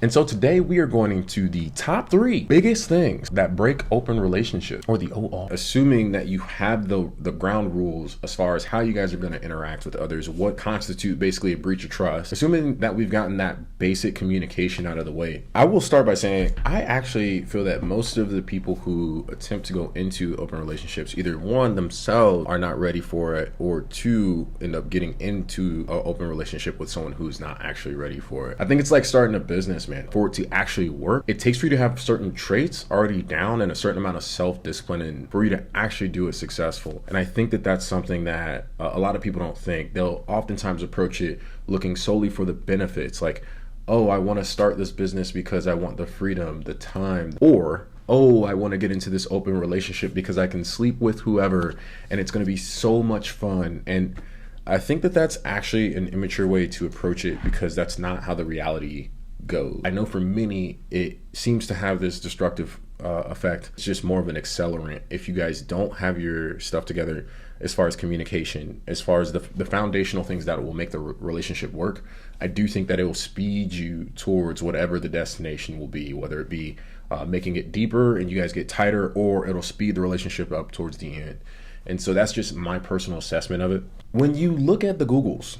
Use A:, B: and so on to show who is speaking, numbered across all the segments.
A: And so today we are going into the top 3 biggest things that break open relationships, or the OR. Assuming that you have the ground rules as far as how you guys are going to interact with others, what constitute basically a breach of trust. Assuming that we've gotten that basic communication out of the way, I will start by saying I actually feel that most of the people who attempt to go into open relationships, either one, themselves are not ready for it, or two, end up getting into an open relationship with someone who's not actually ready for it. I think it's like starting a business, man. For it to actually work, it takes for you to have certain traits already down and a certain amount of self-discipline, and for you to actually do it successful. And I think that that's something that a lot of people don't think. They'll oftentimes approach it looking solely for the benefits, like, oh, I want to start this business because I want the freedom, the time, or oh, I want to get into this open relationship because I can sleep with whoever and it's going to be so much fun. And I think that that's actually an immature way to approach it, because that's not how the reality goes. I know for many, it seems to have this destructive effect. It's just more of an accelerant. If you guys don't have your stuff together as far as communication, as far as the foundational things that will make the relationship work, I do think that it will speed you towards whatever the destination will be, whether it be making it deeper and you guys get tighter, or it'll speed the relationship up towards the end. And so that's just my personal assessment of it. When you look at the Googles,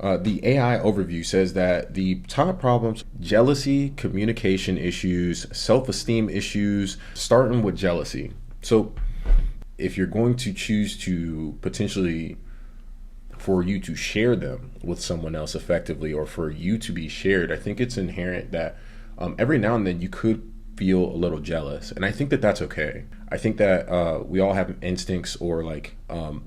A: the AI overview says that the top problems: jealousy, communication issues, self-esteem issues, starting with jealousy. So if you're going to choose to potentially for you to share them with someone else effectively, or for you to be shared, I think it's inherent that every now and then you could feel a little jealous. And I think that that's okay. I think that we all have instincts, or like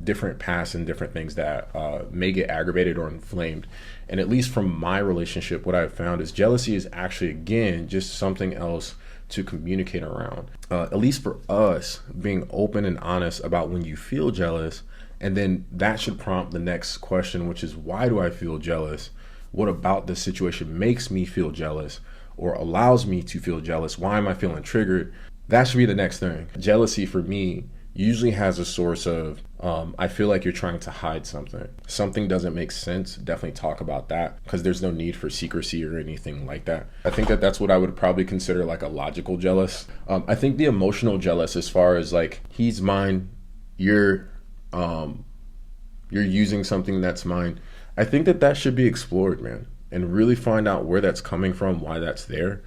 A: different pasts and different things that may get aggravated or inflamed. And at least from my relationship, what I've found is jealousy is actually, again, just something else to communicate around. At least for us, being open and honest about when you feel jealous, and then that should prompt the next question, which is, why do I feel jealous? What about this situation makes me feel jealous, or allows me to feel jealous? Why am I feeling triggered? That should be the next thing. Jealousy for me usually has a source of, I feel like you're trying to hide something. Something doesn't make sense. Definitely talk about that, because there's no need for secrecy or anything like that. I think that that's what I would probably consider like a logical jealous. I think the emotional jealous, as far as like, he's mine, you're using something that's mine. I think that that should be explored, man, and really find out where that's coming from, why that's there.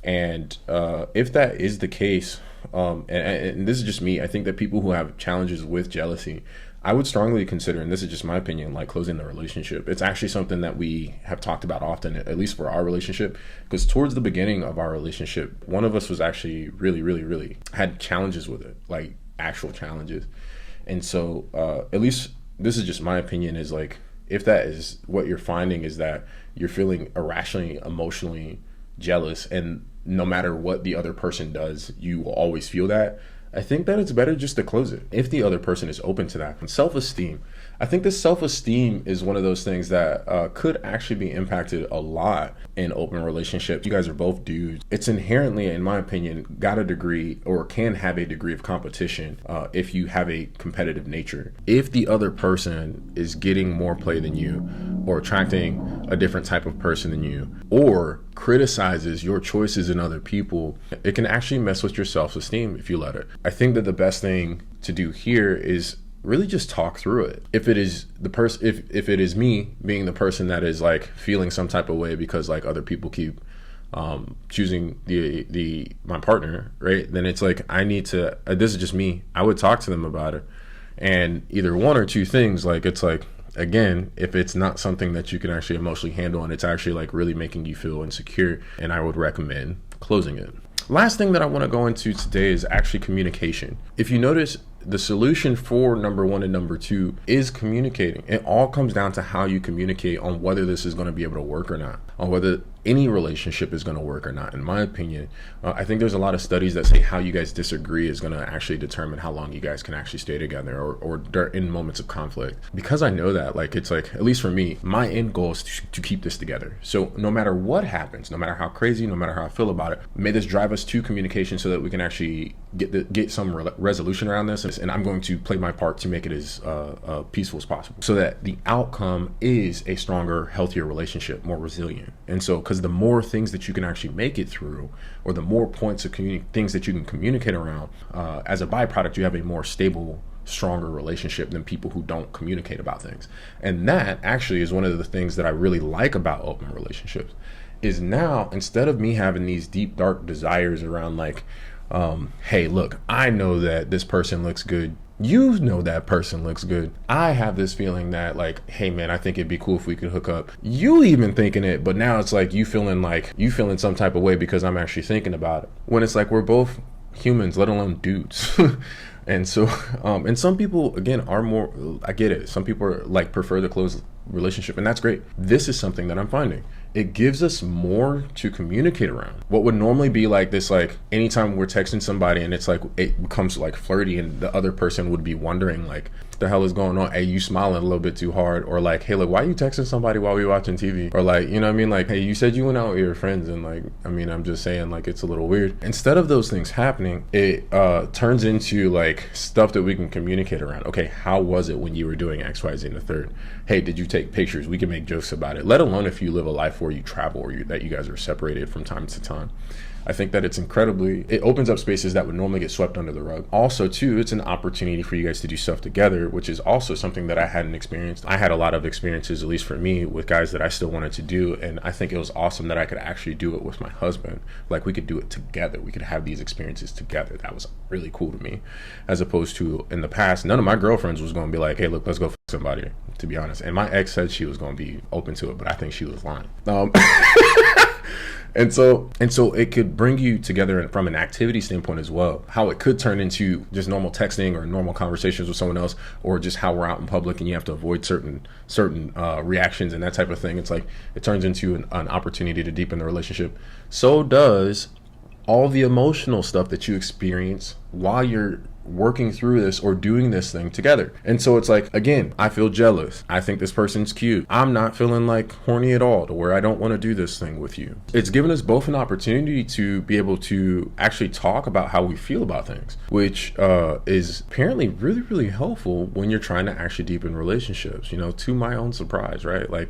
A: And if that is the case, and this is just me, I think that people who have challenges with jealousy, I would strongly consider, and this is just my opinion, like closing the relationship. It's actually something that we have talked about often, at least for our relationship, because towards the beginning of our relationship, one of us was actually really had challenges with it, like actual challenges. And so at least this is just my opinion, is like, if that is what you're finding, is that you're feeling irrationally, emotionally jealous, and no matter what the other person does, you will always feel that, I think that it's better just to close it, if the other person is open to that. And self-esteem. I think this self-esteem is one of those things that could actually be impacted a lot in open relationships. You guys are both dudes. It's inherently, in my opinion, got a degree, or can have a degree of competition if you have a competitive nature. If the other person is getting more play than you, or attracting a different type of person than you, or criticizes your choices in other people, it can actually mess with your self-esteem if you let it. I think that the best thing to do here is really just talk through it. If it is the person, if it is me being the person that is like feeling some type of way because like other people keep choosing my partner, right? Then it's like, I need to, this is just me. I would talk to them about it, and either one or two things. Like, it's like, again, if it's not something that you can actually emotionally handle, and it's actually like really making you feel insecure, and I would recommend closing it. Last thing that I want to go into today is actually communication. If you notice, the solution for number 1 and number 2 is communicating. It all comes down to how you communicate on whether this is going to be able to work or not, on whether any relationship is going to work or not. In my opinion, I think there's a lot of studies that say how you guys disagree is going to actually determine how long you guys can actually stay together, or in moments of conflict. Because I know that, like, it's like, at least for me, my end goal is to keep this together. So no matter what happens, no matter how crazy, no matter how I feel about it, may this drive us to communication so that we can actually get some resolution around this. And I'm going to play my part to make it as peaceful as possible, so that the outcome is a stronger, healthier relationship, more resilient. And so, because because the more things that you can actually make it through, or the more points of things that you can communicate around, as a byproduct, you have a more stable, stronger relationship than people who don't communicate about things. And that actually is one of the things that I really like about open relationships, is now, instead of me having these deep, dark desires around like, hey, look, I know that this person looks good. You know that person looks good. I have this feeling that like, hey man, I think it'd be cool if we could hook up. You even thinking it, but now it's like you feeling some type of way because I'm actually thinking about it. When it's like we're both humans, let alone dudes. And so, and some people, again, are more, I get it. Some people are like prefer the close relationship, and that's great. This is something that I'm finding. It gives us more to communicate around. What would normally be like this, like anytime we're texting somebody and it's like, it becomes like flirty and the other person would be wondering like, what the hell is going on? Hey, you smiling a little bit too hard. Or like, hey, look, why are you texting somebody while we watching TV? Or like, you know what I mean? Like, hey, you said you went out with your friends, and like, I mean, I'm just saying like, it's a little weird. Instead of those things happening, it turns into like stuff that we can communicate around. Okay, how was it when you were doing X, Y, Z and the third? Hey, did you take pictures? We can make jokes about it, let alone if you live a life where you travel or that you guys are separated from time to time. I think that it opens up spaces that would normally get swept under the rug. Also too, it's an opportunity for you guys to do stuff together, which is also something that I hadn't experienced. I had a lot of experiences, at least for me, with guys that I still wanted to do. And I think it was awesome that I could actually do it with my husband. Like we could do it together. We could have these experiences together. That was really cool to me, as opposed to in the past, none of my girlfriends was going to be like, hey, look, let's go f somebody, to be honest. And my ex said she was going to be open to it, but I think she was lying. And so it could bring you together from an activity standpoint as well. How it could turn into just normal texting or normal conversations with someone else, or just how we're out in public and you have to avoid certain reactions and that type of thing. It's like it turns into an opportunity to deepen the relationship. So does all the emotional stuff that you experience while you're working through this or doing this thing together. And so it's like, again, I feel jealous. I think this person's cute. I'm not feeling like horny at all to where I don't want to do this thing with you. It's given us both an opportunity to be able to actually talk about how we feel about things, which is apparently really, really helpful when you're trying to actually deepen relationships, you know, to my own surprise, right? Like